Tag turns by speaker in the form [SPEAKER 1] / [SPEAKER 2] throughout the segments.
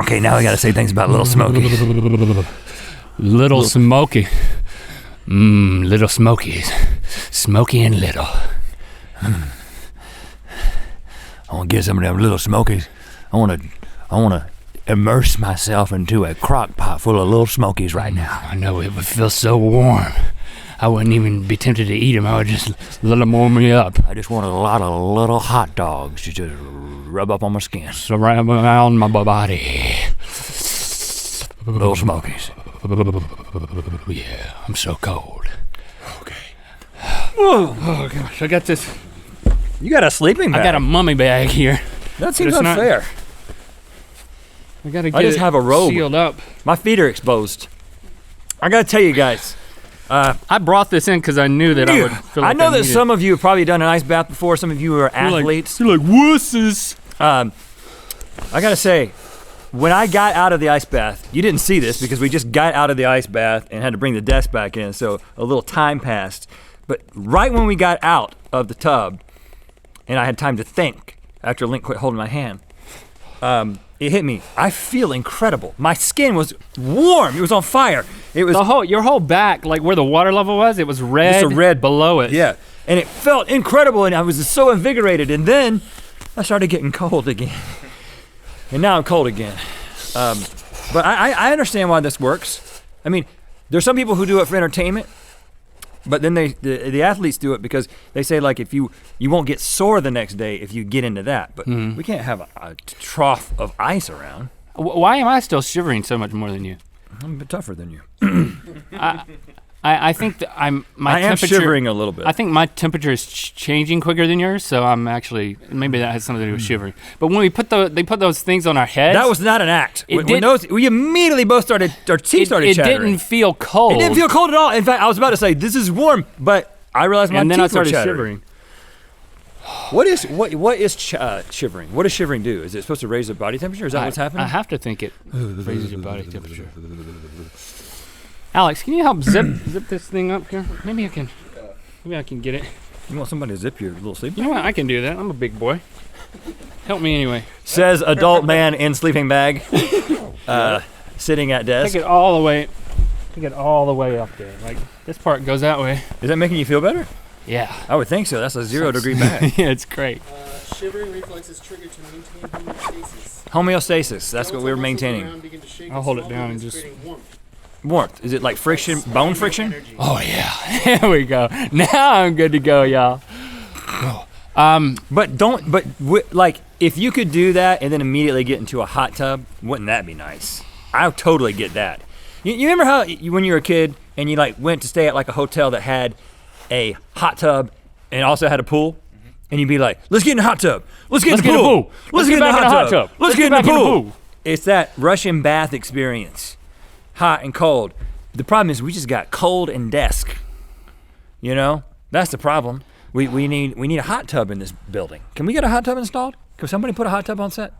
[SPEAKER 1] Okay, now I gotta say things about Little Smokey.
[SPEAKER 2] Little Smokey. Little Smokies. Smoky and little.
[SPEAKER 1] I want to get some of them Little Smokies. I want to immerse myself into a crock pot full of Little Smokies right now.
[SPEAKER 2] I know, it would feel so warm. I wouldn't even be tempted to eat them. I would just let them warm me up.
[SPEAKER 1] I just want a lot of little hot dogs to just rub up on my skin.
[SPEAKER 2] Surround around my body.
[SPEAKER 1] Little Smokies.
[SPEAKER 2] Yeah, I'm so cold.
[SPEAKER 1] Okay.
[SPEAKER 2] Oh gosh, I got this.
[SPEAKER 1] You got a sleeping bag.
[SPEAKER 2] I got a mummy bag here.
[SPEAKER 1] That seems unfair.
[SPEAKER 2] I gotta get
[SPEAKER 1] I just have a robe.
[SPEAKER 2] Sealed up.
[SPEAKER 1] My feet are exposed. I gotta tell you guys.
[SPEAKER 2] I brought this in because I knew that I would feel like
[SPEAKER 1] I know that some of you have probably done an ice bath before. Some of you are athletes.
[SPEAKER 2] You're like wusses.
[SPEAKER 1] I gotta say, when I got out of the ice bath, you didn't see this because we just got out of the ice bath and had to bring the desk back in, so a little time passed. But right when we got out of the tub, and I had time to think after Link quit holding my hand, it hit me. I feel incredible. My skin was warm. It was on fire. It was
[SPEAKER 2] your whole back, like where the water level was, it was red.
[SPEAKER 1] Just a red
[SPEAKER 2] below it.
[SPEAKER 1] Yeah, and it felt incredible, and I was so invigorated. And then I started getting cold again, and now I'm cold again. But I understand why this works. I mean, there's some people who do it for entertainment, but then the athletes do it because they say like if you won't get sore the next day if you get into that. But we can't have a trough of ice around.
[SPEAKER 2] Why am I still shivering so much more than you?
[SPEAKER 1] I'm a bit tougher than you.
[SPEAKER 2] I think that
[SPEAKER 1] I am shivering a little bit.
[SPEAKER 2] I think my temperature is changing quicker than yours, so I'm actually, maybe that has something to do with shivering. But when they put those things on our heads.
[SPEAKER 1] That was not an act. We immediately both started, our teeth started chattering.
[SPEAKER 2] It didn't feel cold.
[SPEAKER 1] It didn't feel cold at all. In fact, I was about to say, this is warm, but I realized my teeth were chattering.
[SPEAKER 2] And then I started shivering.
[SPEAKER 1] What is shivering? What does shivering do? Is it supposed to raise the body temperature? Is that what's happening?
[SPEAKER 2] I have to think it raises your body temperature. Alex, can you help zip this thing up here? Maybe I can get it.
[SPEAKER 1] You want somebody to zip your little sleeping bag?
[SPEAKER 2] You know what? I can do that. I'm a big boy. Help me anyway.
[SPEAKER 1] Says adult man in sleeping bag, sitting at desk.
[SPEAKER 2] Take it all the way up there. Like this part goes that way.
[SPEAKER 1] Is that making you feel better?
[SPEAKER 2] Yeah.
[SPEAKER 1] I would think so. That's a 0-degree bag.
[SPEAKER 2] Yeah, it's great.
[SPEAKER 3] Shivering reflexes triggered to maintain homeostasis.
[SPEAKER 1] Homeostasis. That's what we were maintaining.
[SPEAKER 2] I'll hold it down and just.
[SPEAKER 1] Warmth. Is it like friction, bone friction?
[SPEAKER 2] Oh yeah. Here we go. Now I'm good to go, y'all.
[SPEAKER 1] Like if you could do that and then immediately get into a hot tub, wouldn't that be nice? I totally get that. You remember how when you were a kid and you like went to stay at like a hotel that had a hot tub and also had a pool, and you'd be like, let's get in the hot tub. Let's get in the pool. Let's get in the hot tub. Let's get in the pool. It's that Russian bath experience. Hot and cold. The problem is we just got cold and desk. You know? That's the problem. We need a hot tub in this building. Can we get a hot tub installed? Can somebody put a hot tub on set?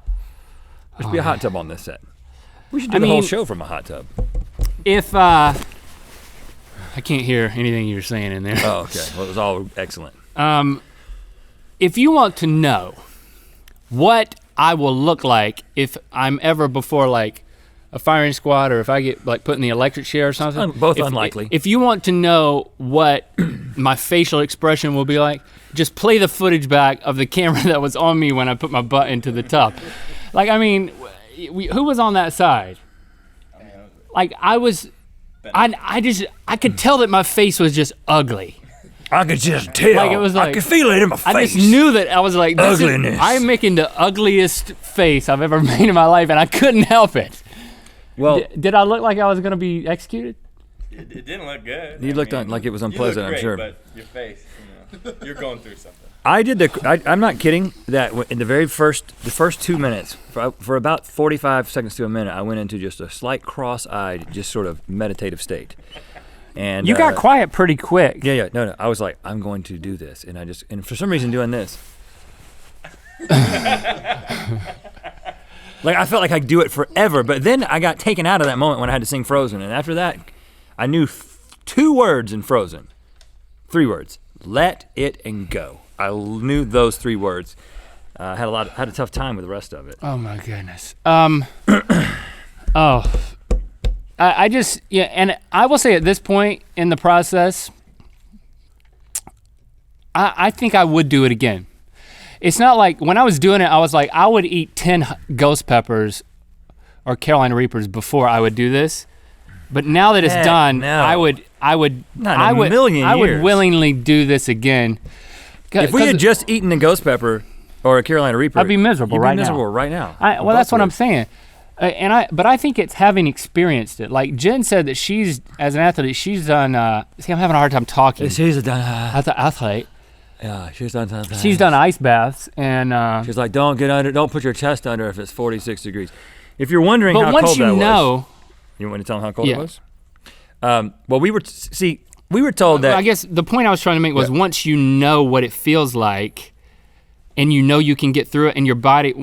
[SPEAKER 1] There should be a hot tub on this set. We should do the whole show from a hot tub.
[SPEAKER 2] If I can't hear anything you're saying in there.
[SPEAKER 1] Oh, okay. Well, it was all excellent.
[SPEAKER 2] If you want to know what I will look like if I'm ever before like a firing squad or if I get like put in the electric chair or something.
[SPEAKER 1] Both unlikely.
[SPEAKER 2] If you want to know what my facial expression will be like, just play the footage back of the camera that was on me when I put my butt into the tub. Like, I mean, who was on that side? Like I could tell that my face was just ugly.
[SPEAKER 1] I could just tell.
[SPEAKER 2] Like it was like
[SPEAKER 1] I could feel it in my face.
[SPEAKER 2] I just knew that I was like,
[SPEAKER 1] ugliness.
[SPEAKER 2] I'm making the ugliest face I've ever made in my life, and I couldn't help it.
[SPEAKER 1] Well,
[SPEAKER 2] did I look like I was gonna be executed?
[SPEAKER 3] It didn't look good.
[SPEAKER 1] You looked like it was unpleasant.
[SPEAKER 3] You look great,
[SPEAKER 1] I'm sure.
[SPEAKER 3] But your face, you're going through something.
[SPEAKER 1] I'm not kidding. That in the first 2 minutes, for about 45 seconds to a minute, I went into just a slight cross-eyed, just sort of meditative state. And
[SPEAKER 2] you got quiet pretty quick.
[SPEAKER 1] Yeah. No. I was like, I'm going to do this, and for some reason doing this. Like I felt like I'd do it forever, but then I got taken out of that moment when I had to sing Frozen, and after that, I knew 2 words in Frozen, 3 words: let it and go. I knew those 3 words. had a tough time with the rest of it.
[SPEAKER 2] Oh my goodness. I just and I will say at this point in the process, I think I would do it again. It's not like when I was doing it, I was like, I would eat 10 ghost peppers or Carolina Reapers before I would do this. But now that it's done,
[SPEAKER 1] no.
[SPEAKER 2] I would
[SPEAKER 1] Not in a million
[SPEAKER 2] I would
[SPEAKER 1] years.
[SPEAKER 2] willingly do this again.
[SPEAKER 1] If we had just eaten a ghost pepper or a Carolina Reaper,
[SPEAKER 2] I'd be miserable
[SPEAKER 1] you'd
[SPEAKER 2] right
[SPEAKER 1] be
[SPEAKER 2] now.
[SPEAKER 1] miserable right now.
[SPEAKER 2] Well, that's what I'm saying. But I think it's having experienced it. Like Jen said that she's, as an athlete, she's done, see, I'm having a hard time talking.
[SPEAKER 1] She's done.
[SPEAKER 2] As an athlete,
[SPEAKER 1] Yeah, she's done something.
[SPEAKER 2] she's done ice baths and.
[SPEAKER 1] She's like, don't put your chest under if it's 46 degrees. If you're wondering
[SPEAKER 2] But
[SPEAKER 1] how
[SPEAKER 2] once
[SPEAKER 1] cold
[SPEAKER 2] you
[SPEAKER 1] that
[SPEAKER 2] know,
[SPEAKER 1] was, you want me to tell them how cold
[SPEAKER 2] Yeah.
[SPEAKER 1] it was? Well, we were told that.
[SPEAKER 2] I guess the point I was trying to make was once you know what it feels like, and you know you can get through it, and your body.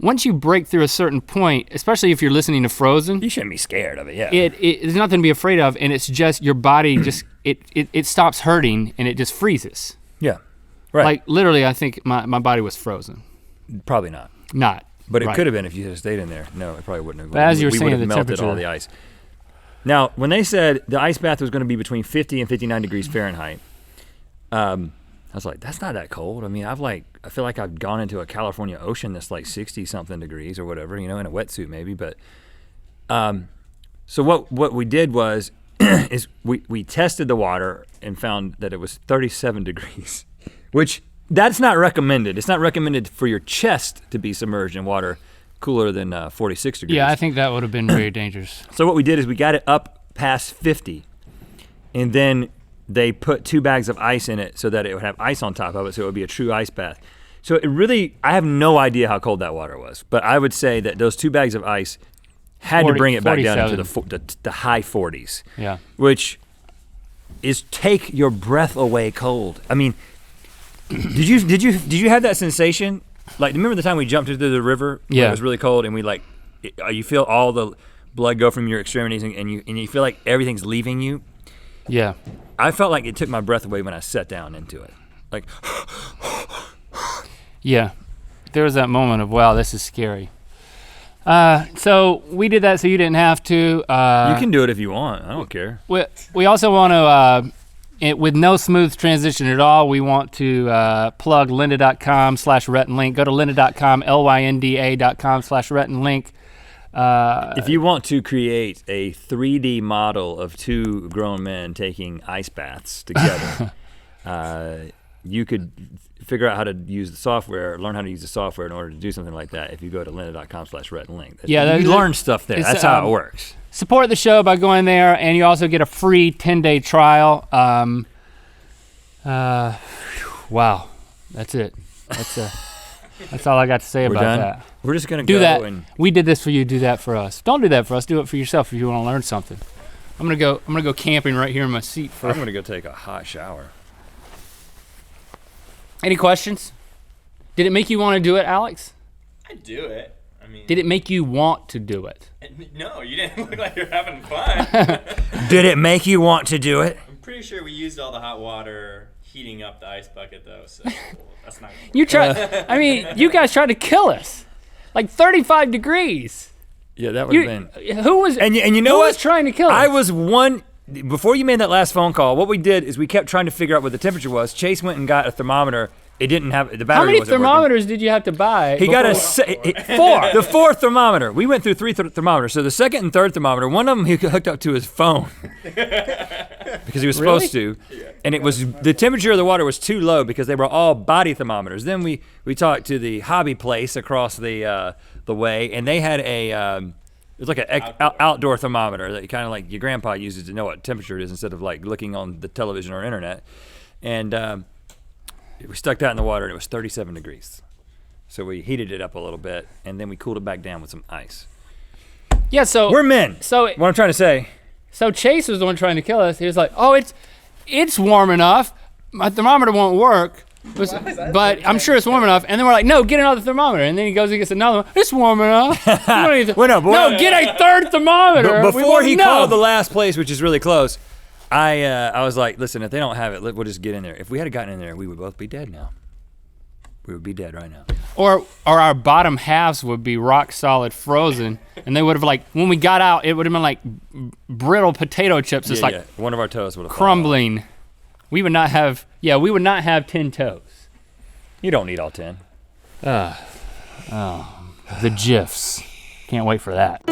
[SPEAKER 2] Once you break through a certain point, especially if you're listening to Frozen,
[SPEAKER 1] You shouldn't be scared of it, yeah.
[SPEAKER 2] there's nothing to be afraid of, and it's just your body just it stops hurting and it just freezes.
[SPEAKER 1] Yeah, right.
[SPEAKER 2] Like literally, I think my body was frozen.
[SPEAKER 1] Probably not.
[SPEAKER 2] Not.
[SPEAKER 1] But it
[SPEAKER 2] right.
[SPEAKER 1] could have been if you had stayed in there. No, it probably wouldn't have.
[SPEAKER 2] But as you were
[SPEAKER 1] we
[SPEAKER 2] saying,
[SPEAKER 1] would have
[SPEAKER 2] the
[SPEAKER 1] melted all
[SPEAKER 2] temperature-
[SPEAKER 1] the ice. Now, when they said the ice bath was going to be between 50 and 59 degrees Fahrenheit, I was like, that's not that cold. I mean, I feel like I've gone into a California ocean that's like 60 something degrees or whatever, in a wetsuit maybe. But so what we did was is we tested the water and found that it was 37 degrees, which that's not recommended. It's not recommended for your chest to be submerged in water cooler than 46 degrees.
[SPEAKER 2] Yeah, I think that would have been very dangerous.
[SPEAKER 1] So what we did is we got it up past 50, and then they put 2 bags of ice in it so that it would have ice on top of it, so it would be a true ice bath. So it really, I have no idea how cold that water was, but I would say that those 2 bags of ice had to bring it back down into the high 40s.
[SPEAKER 2] Yeah.
[SPEAKER 1] Which is take your breath away cold. I mean, did you have that sensation? Like, remember the time we jumped into the river?
[SPEAKER 2] Yeah.
[SPEAKER 1] It was really cold, and you feel all the blood go from your extremities, and you feel like everything's leaving you.
[SPEAKER 2] Yeah.
[SPEAKER 1] I felt like it took my breath away when I sat down into it. Like,
[SPEAKER 2] Yeah. There was that moment of, wow, this is scary. So we did that so you didn't have to.
[SPEAKER 1] you can do it if you want. I don't care.
[SPEAKER 2] We also want to, with no smooth transition at all, we want to plug lynda.com/RhettandLink. Go to lynda.com, lynda.com/RhettandLink.
[SPEAKER 1] If you want to create a 3D model of 2 grown men taking ice baths together, you could figure out how to use the software, learn how to use the software in order to do something like that if you go to lynda.com/RhettandLink.
[SPEAKER 2] Yeah,
[SPEAKER 1] you learn stuff there. That's how it works.
[SPEAKER 2] Support the show by going there, and you also get a free 10-day trial. Wow, that's it. That's all I got to say
[SPEAKER 1] We're
[SPEAKER 2] about
[SPEAKER 1] done?
[SPEAKER 2] that.
[SPEAKER 1] We're just gonna
[SPEAKER 2] Do
[SPEAKER 1] go
[SPEAKER 2] that.
[SPEAKER 1] and
[SPEAKER 2] We did this for you. Do that for us. Don't do that for us. Do it for yourself if you want to learn something. I'm gonna go camping right here in my seat.
[SPEAKER 1] I'm gonna go take a hot shower.
[SPEAKER 2] Any questions? Did it make you want to do it, Alex?
[SPEAKER 3] I'd do it. I mean,
[SPEAKER 2] Did it make you want to do it?
[SPEAKER 3] no, you didn't look like you're having fun.
[SPEAKER 1] Did it make you want to do it?
[SPEAKER 3] I'm pretty sure we used all the hot water heating up the ice bucket though, so that's not.
[SPEAKER 2] You tried. I mean, you guys tried to kill us, like 35 degrees.
[SPEAKER 1] Yeah, that would have been.
[SPEAKER 2] Who was?
[SPEAKER 1] And you know
[SPEAKER 2] who
[SPEAKER 1] what?
[SPEAKER 2] was trying to kill us?
[SPEAKER 1] I was one. Before you made that last phone call, what we did is we kept trying to figure out what the temperature was. Chase went and got a thermometer. It didn't have the battery.
[SPEAKER 2] How many
[SPEAKER 1] wasn't working.
[SPEAKER 2] thermometers did you have to buy?
[SPEAKER 1] He got
[SPEAKER 2] before-
[SPEAKER 1] 4. The 4th thermometer. We went through 3 thermometers. So the 2nd and 3rd thermometer, one of them he hooked up to his phone because he was supposed to, and it was the temperature of the water was too low because they were all body thermometers. Then we talked to the hobby place across the way, and they had it was like an outdoor thermometer that kind of like your grandpa uses to know what temperature it is instead of like looking on the television or internet, and. We stuck that in the water and it was 37 degrees. So we heated it up a little bit and then we cooled it back down with some ice.
[SPEAKER 2] Yeah, so
[SPEAKER 1] We're men.
[SPEAKER 2] So
[SPEAKER 1] what I'm trying to say.
[SPEAKER 2] So Chase was the one trying to kill us. He was like, "Oh, it's warm enough. My thermometer won't work, but I'm sure it's warm enough." And then we're like, "No, get another thermometer." And then he goes and gets another one. It's warm enough. No, get a 3rd thermometer.
[SPEAKER 1] Before he called the last place, which is really close, I was like, listen, if they don't have it, we'll just get in there. If we had gotten in there, we would both be dead now. We would be dead right now.
[SPEAKER 2] Or our bottom halves would be rock solid frozen, and they would have like, when we got out, it would have been like brittle potato chips, just like
[SPEAKER 1] one of our toes would have
[SPEAKER 2] crumbling. We would not have 10 toes.
[SPEAKER 1] You don't need all 10.
[SPEAKER 2] The GIFs. Can't wait for that.